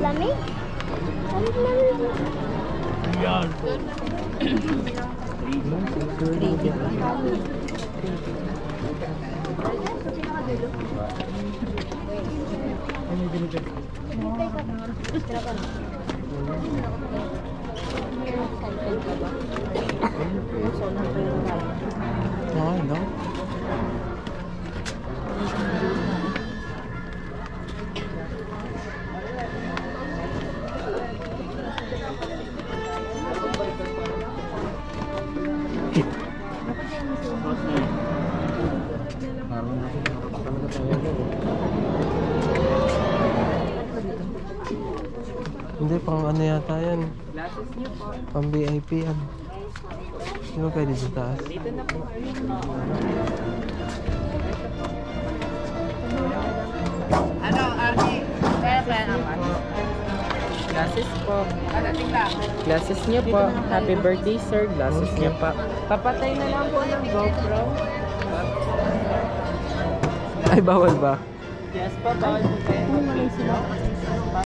Lamig? Yan. No. Hindi, pang ano yata yan. Pang VIP yan. Hindi ba pwede sa taas? Dito na po. Ano, Arnie? Kaya naman. Glasses po. Glasses niyo po. Happy birthday, sir. Glasses niyo pa. Papatay na lang po ng GoPro. Ay, bawal ba? Yes po, bawal po kayo.